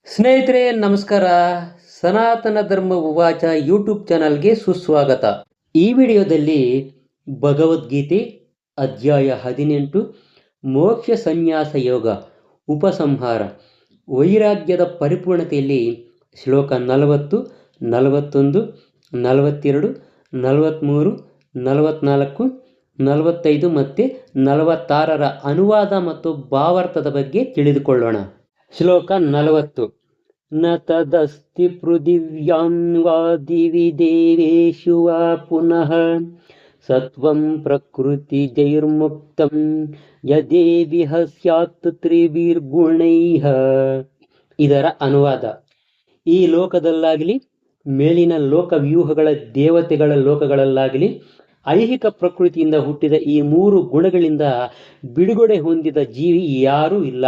ಸ್ನೇಹಿತರೆ ನಮಸ್ಕಾರ. ಸನಾತನ ಧರ್ಮ ಉವಾಚ ಯೂಟ್ಯೂಬ್ ಚಾನಲ್ಗೆ ಸುಸ್ವಾಗತ. ಈ ವಿಡಿಯೋದಲ್ಲಿ ಭಗವದ್ಗೀತೆ ಅಧ್ಯಾಯ 18 ಮೋಕ್ಷ ಸನ್ಯಾಸ ಯೋಗ ಉಪಸಂಹಾರ ವೈರಾಗ್ಯದ ಪರಿಪೂರ್ಣತೆಯಲ್ಲಿ ಶ್ಲೋಕ 40, 41, 42, 43, 44, 45 ಮತ್ತು 46ರ ಅನುವಾದ ಮತ್ತು ಭಾವಾರ್ಥದ ಬಗ್ಗೆ ತಿಳಿದುಕೊಳ್ಳೋಣ. ಶ್ಲೋಕ 40. ನ ತದಸ್ತಿ ಪೃಥಿವ್ಯಾಂ ವಾ ದಿವಿ ದೇವೇಶು ವಾ ಪುನಃ ಸತ್ವಂ ಪ್ರಕೃತಿಜೈರ್ಮುಕ್ತಂ ಯದೇವಿಹ ಸ್ಯಾತ್ ತ್ರಿಭಿರ್ಗುಣೈಃ. ಇದರ ಅನುವಾದ: ಈ ಲೋಕದಲ್ಲಾಗಲಿ ಮೇಲಿನ ಲೋಕವ್ಯೂಹಗಳ ದೇವತೆಗಳ ಲೋಕಗಳಲ್ಲಾಗಲಿ ಐಹಿಕ ಪ್ರಕೃತಿಯಿಂದ ಹುಟ್ಟಿದ ಈ 3 ಗುಣಗಳಿಂದ ಬಿಡುಗಡೆ ಹೊಂದಿದ ಜೀವಿ ಯಾರೂ ಇಲ್ಲ.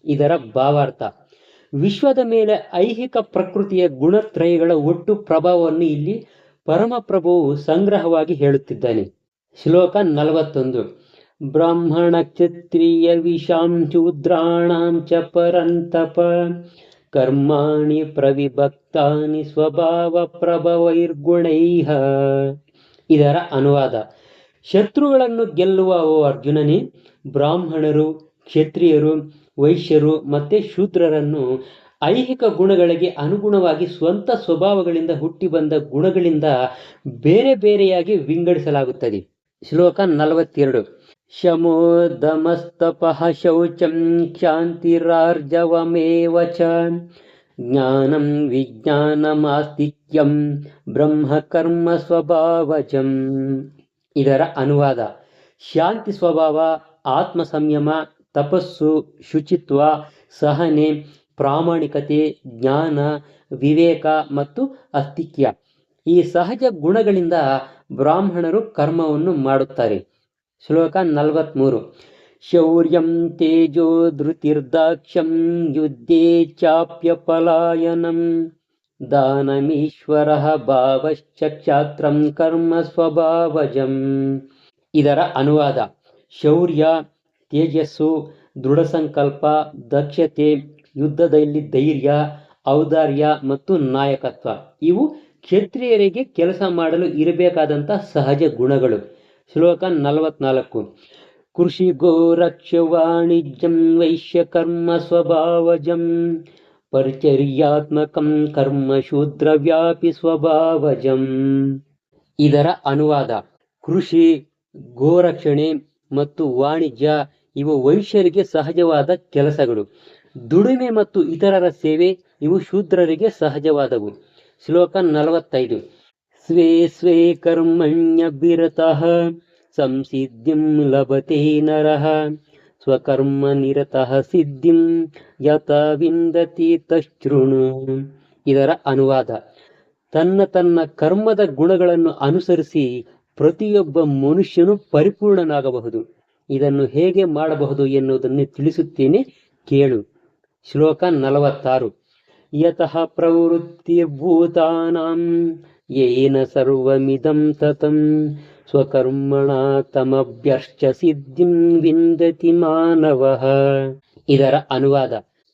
ಇದರ ಭಾವಾರ್ಥ: ವಿಶ್ವದ ಮೇಲೆ ಐಹಿಕ ಪ್ರಕೃತಿಯ ಗುಣತ್ರಯಗಳ ಒಟ್ಟು ಪ್ರಭಾವವನ್ನು ಇಲ್ಲಿ ಪರಮಪ್ರಭುವು ಸಂಗ್ರಹವಾಗಿ ಹೇಳುತ್ತಿದ್ದಾನೆ. ಶ್ಲೋಕ 41. ಬ್ರಾಹ್ಮಣ ಕ್ಷತ್ರಿಯ ವಿಷಾಂ ಶೂದ್ರಾಣಾಂ ಚ ಪರಂತಪ ಕರ್ಮಾಣಿ ಪ್ರವಿಭಕ್ತಾನಿ ಸ್ವಭಾವ ಪ್ರಭವೈರ್ಗುಣೈಃ. ಇದರ ಅನುವಾದ: ಶತ್ರುಗಳನ್ನು ಗೆಲ್ಲುವ ಓ ಅರ್ಜುನನೇ, ಬ್ರಾಹ್ಮಣರು, ಕ್ಷತ್ರಿಯರು, ವೈಶ್ಯರು ಮತ್ತು ಶೂದ್ರರನ್ನು ಐಹಿಕ ಗುಣಗಳಿಗೆ ಅನುಗುಣವಾಗಿ ಸ್ವಂತ ಸ್ವಭಾವಗಳಿಂದ ಹುಟ್ಟಿ ಬಂದ ಗುಣಗಳಿಂದ ಬೇರೆ ಬೇರೆಯಾಗಿ ವಿಂಗಡಿಸಲಾಗುತ್ತದೆ. ಶ್ಲೋಕ 42. ಶಮೋ ದಮಸ್ತಪಃ ಶೌಚಂ ಕ್ಷಾಂತಿರಾರ್ಜವಮೇವ ಚ ಜ್ಞಾನಂ ವಿಜ್ಞಾನಮಾಸ್ತಿಕ್ಯಂ ಬ್ರಹ್ಮಕರ್ಮ ಸ್ವಭಾವಜಂ. ಇದರ ಅನುವಾದ: ಶಾಂತಿ ಸ್ವಭಾವ, ಆತ್ಮ ಸಂಯಮ, ತಪಸ್ಸು, ಶುಚಿತ್ವ, ಸಹನೆ, ಪ್ರಾಮಾಣಿಕತೆ, ಜ್ಞಾನ, ವಿವೇಕ ಮತ್ತು ಅಸ್ತಿಕ್ಯ ಈ ಸಹಜ ಗುಣಗಳಿಂದ ಬ್ರಾಹ್ಮಣರು ಕರ್ಮವನ್ನು ಮಾಡುತ್ತಾರೆ. ಶ್ಲೋಕ 43. ಶೌರ್ಯಂ ತೇಜೋ ಧೃತಿರ್ದಾಕ್ಷ್ಯಂ ಯುದ್ಧೇ ಚಾಪ್ಯ ಪಲಾಯನಂ ದಾನಮೀಶ್ವರಃ ಭಾವಶ್ಚ ಕ್ಷಾತ್ರಂ ಕರ್ಮ ಸ್ವಭಾವಜಂ. ಇದರ ಅನುವಾದ: ಶೌರ್ಯ, ತೇಜಸ್ಸು, ದೃಢ ಸಂಕಲ್ಪ, ದಕ್ಷತೆ, ಯುದ್ಧದಲ್ಲಿ ಧೈರ್ಯ, ಔದಾರ್ಯ ಮತ್ತು ನಾಯಕತ್ವ ಇವು ಕ್ಷತ್ರಿಯರಿಗೆ ಕೆಲಸ ಮಾಡಲು ಇರಬೇಕಾದಂಥ ಸಹಜ ಗುಣಗಳು. ಶ್ಲೋಕ 44. ಕೃಷಿ ಗೋರಕ್ಷ ವಾಣಿಜ್ಯಂ ವೈಶ್ಯ ಕರ್ಮ ಸ್ವಭಾವಜಂ ಪರಿಚರ್ಯಾತ್ಮಕಂ ಕರ್ಮ ಶೂದ್ರ ವ್ಯಾಪಿ ಸ್ವಭಾವಜಂ. ಇದರ ಅನುವಾದ: ಕೃಷಿ, ಗೋರಕ್ಷಣೆ ಮತ್ತು ವಾಣಿಜ್ಯ ಇವು ವೈಶ್ಯರಿಗೆ ಸಹಜವಾದ ಕೆಲಸಗಳು. ದುಡಿಮೆ ಮತ್ತು ಇತರರ ಸೇವೆ ಇವು ಶೂದ್ರರಿಗೆ ಸಹಜವಾದವು. ಶ್ಲೋಕ 45. ಸ್ವೇ ಸ್ವೇ ಕರ್ಮಣ್ಯಭಿರತಃ ಸಂಸಿದ್ಧಿಂ ಲಭತೆ ನರಃ ಸ್ವಕರ್ಮ ನಿರತಃ ಸಿದ್ಧಿಂ ಯತ ವಿಂದತಿ ತಶೃಣು. ಇದರ ಅನುವಾದ: ತನ್ನ ಕರ್ಮದ ಗುಣಗಳನ್ನು ಅನುಸರಿಸಿ ಪ್ರತಿಯೊಬ್ಬ ಮನುಷ್ಯನು ಪರಿಪೂರ್ಣನಾಗಬಹುದು. ಇದನ್ನು ಹೇಗೆ ಮಾಡಬಹುದು ಎನ್ನುವುದನ್ನು ತಿಳಿಸುತ್ತೇನೆ, ಕೇಳು. ಶ್ಲೋಕ 46. ಯತಃ ಪ್ರವೃತ್ತಿರ್ಭೂತಾನಾಂ ಯೇನ ಸರ್ವಮಿದಂ ತತಂ ಸ್ವಕರ್ಮಣಾ ತಮಭ್ಯಶ್ಚ ಸಿದ್ಧಿಂ ವಿಂದತಿ ಮಾನವಃ. ಇದರ ಅನುವಾದ: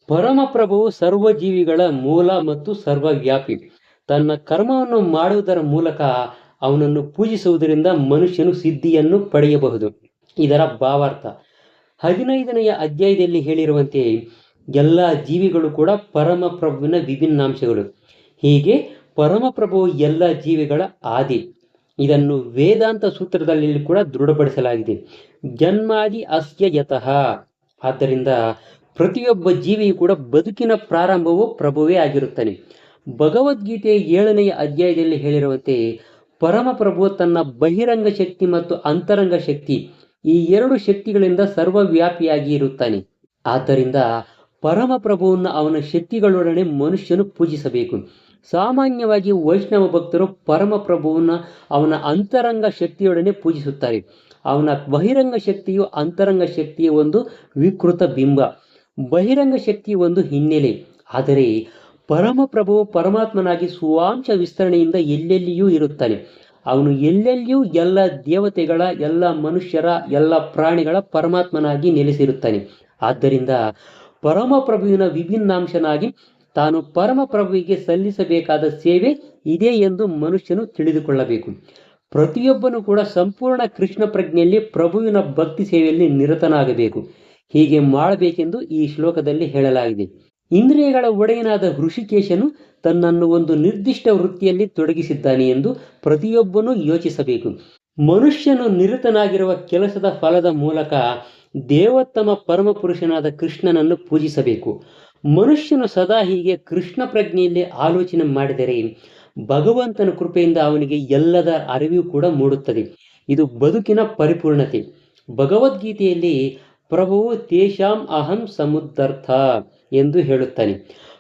ಪರಮಪ್ರಭುವು ಸರ್ವಜೀವಿಗಳ ಮೂಲ ಮತ್ತು ಸರ್ವವ್ಯಾಪಿ. ತನ್ನ ಕರ್ಮವನ್ನು ಮಾಡುವುದರ ಮೂಲಕ ಅವನನ್ನು ಪೂಜಿಸುವುದರಿಂದ ಮನುಷ್ಯನು ಸಿದ್ಧಿಯನ್ನು ಪಡೆಯಬಹುದು. ಇದರ ಭಾವಾರ್ಥ: 15ನೆಯ ಅಧ್ಯಾಯದಲ್ಲಿ ಹೇಳಿರುವಂತೆ ಎಲ್ಲ ಜೀವಿಗಳು ಕೂಡ ಪರಮಪ್ರಭುವಿನ ವಿಭಿನ್ನಾಂಶಗಳು. ಹೀಗೆ ಪರಮಪ್ರಭುವು ಎಲ್ಲ ಜೀವಿಗಳ ಆದಿ. ಇದನ್ನು ವೇದಾಂತ ಸೂತ್ರದಲ್ಲಿ ಕೂಡ ದೃಢಪಡಿಸಲಾಗಿದೆ. ಜನ್ಮಾದಿ ಅಸ್ಯ ಯತಃ. ಆದ್ದರಿಂದ ಪ್ರತಿಯೊಬ್ಬ ಜೀವಿಯು ಕೂಡ ಬದುಕಿನ ಪ್ರಾರಂಭವು ಪ್ರಭುವೇ ಆಗಿರುತ್ತಾನೆ. ಭಗವದ್ಗೀತೆಯ 7ನೆಯ ಅಧ್ಯಾಯದಲ್ಲಿ ಹೇಳಿರುವಂತೆ ಪರಮಪ್ರಭು ತನ್ನ ಬಹಿರಂಗ ಶಕ್ತಿ ಮತ್ತು ಅಂತರಂಗ ಶಕ್ತಿ ಈ 2 ಶಕ್ತಿಗಳಿಂದ ಸರ್ವವ್ಯಾಪಿಯಾಗಿ ಇರುತ್ತಾನೆ. ಆದ್ದರಿಂದ ಪರಮಪ್ರಭುವನ್ನು ಅವನ ಶಕ್ತಿಗಳೊಡನೆ ಮನುಷ್ಯನು ಪೂಜಿಸಬೇಕು. ಸಾಮಾನ್ಯವಾಗಿ ವೈಷ್ಣವ ಭಕ್ತರು ಪರಮಪ್ರಭುವನ್ನು ಅವನ ಅಂತರಂಗ ಶಕ್ತಿಯೊಡನೆ ಪೂಜಿಸುತ್ತಾರೆ. ಅವನ ಬಹಿರಂಗ ಶಕ್ತಿಯು ಅಂತರಂಗ ಶಕ್ತಿಯ ಒಂದು ವಿಕೃತ ಬಿಂಬ, ಬಹಿರಂಗ ಶಕ್ತಿಯ ಒಂದು ಹಿನ್ನೆಲೆ. ಆದರೆ ಪರಮಪ್ರಭುವು ಪರಮಾತ್ಮನಾಗಿ ಸ್ವಾಂಶ ವಿಸ್ತರಣೆಯಿಂದ ಎಲ್ಲೆಲ್ಲಿಯೂ ಇರುತ್ತಾನೆ. ಅವನು ಎಲ್ಲೆಲ್ಲಿಯೂ ಎಲ್ಲ ದೇವತೆಗಳ, ಎಲ್ಲ ಮನುಷ್ಯರ, ಎಲ್ಲ ಪ್ರಾಣಿಗಳ ಪರಮಾತ್ಮನಾಗಿ ನೆಲೆಸಿರುತ್ತಾನೆ. ಆದ್ದರಿಂದ ಪರಮಪ್ರಭುವಿನ ವಿಭಿನ್ನಾಂಶನಾಗಿ ತಾನು ಪರಮಪ್ರಭುವಿಗೆ ಸಲ್ಲಿಸಬೇಕಾದ ಸೇವೆ ಇದೆ ಎಂದು ಮನುಷ್ಯನು ತಿಳಿದುಕೊಳ್ಳಬೇಕು. ಪ್ರತಿಯೊಬ್ಬನು ಕೂಡ ಸಂಪೂರ್ಣ ಕೃಷ್ಣ ಪ್ರಜ್ಞೆಯಲ್ಲಿ ಪ್ರಭುವಿನ ಭಕ್ತಿ ಸೇವೆಯಲ್ಲಿ ನಿರತನಾಗಬೇಕು. ಹೀಗೆ ಮಾಡಬೇಕೆಂದು ಈ ಶ್ಲೋಕದಲ್ಲಿ ಹೇಳಲಾಗಿದೆ. ಇಂದ್ರಿಯಗಳ ಒಡೆಯನಾದ ಋಷಿಕೇಶನು ತನ್ನನ್ನು ಒಂದು ನಿರ್ದಿಷ್ಟ ವೃತ್ತಿಯಲ್ಲಿ ತೊಡಗಿಸಿದ್ದಾನೆ ಎಂದು ಪ್ರತಿಯೊಬ್ಬನೂ ಯೋಚಿಸಬೇಕು. ಮನುಷ್ಯನು ನಿರತನಾಗಿರುವ ಕೆಲಸದ ಫಲದ ಮೂಲಕ ದೇವೋತ್ತಮ ಪರಮಪುರುಷನಾದ ಕೃಷ್ಣನನ್ನು ಪೂಜಿಸಬೇಕು. ಮನುಷ್ಯನು ಸದಾ ಹೀಗೆ ಕೃಷ್ಣ ಪ್ರಜ್ಞೆಯಲ್ಲಿ ಆಲೋಚನೆ ಮಾಡಿದರೆ ಭಗವಂತನ ಕೃಪೆಯಿಂದ ಅವನಿಗೆ ಎಲ್ಲದ ಅರಿವು ಕೂಡ ಮೂಡುತ್ತದೆ. ಇದು ಬದುಕಿನ ಪರಿಪೂರ್ಣತೆ. ಭಗವದ್ಗೀತೆಯಲ್ಲಿ ಪ್ರಭುವು ತೇಷಾಂ ಅಹಂ ಸಮುದ್ಧರ್ಥ ಎಂದು ಹೇಳುತ್ತಾನೆ.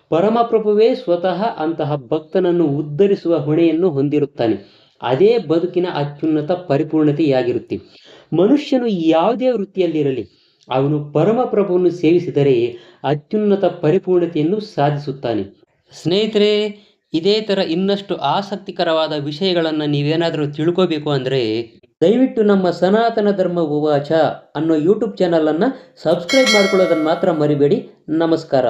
ಪರಮಪ್ರಭುವೇ ಸ್ವತಃ ಅಂತಹ ಭಕ್ತನನ್ನು ಉದ್ಧರಿಸುವ ಹೊಣೆಯನ್ನು ಹೊಂದಿರುತ್ತಾನೆ. ಅದೇ ಬದುಕಿನ ಅತ್ಯುನ್ನತ ಪರಿಪೂರ್ಣತೆಯಾಗಿರುತ್ತೆ. ಮನುಷ್ಯನು ಯಾವುದೇ ವೃತ್ತಿಯಲ್ಲಿರಲಿ, ಅವನು ಪರಮಪ್ರಭುವನ್ನು ಸೇವಿಸಿದರೆ ಅತ್ಯುನ್ನತ ಪರಿಪೂರ್ಣತೆಯನ್ನು ಸಾಧಿಸುತ್ತಾನೆ. ಸ್ನೇಹಿತರೆ, ಇದೇ ಥರ ಇನ್ನಷ್ಟು ಆಸಕ್ತಿಕರವಾದ ವಿಷಯಗಳನ್ನು ನೀವೇನಾದರೂ ತಿಳ್ಕೋಬೇಕು ಅಂದರೆ ದಯವಿಟ್ಟು ನಮ್ಮ ಸನಾತನ ಧರ್ಮ ಉವಾಚ ಅನ್ನೋ ಯೂಟ್ಯೂಬ್ ಚಾನಲನ್ನು ಸಬ್ಸ್ಕ್ರೈಬ್ ಮಾಡ್ಕೊಳ್ಳೋದನ್ನು ಮಾತ್ರ ಮರಿಬೇಡಿ. ನಮಸ್ಕಾರ.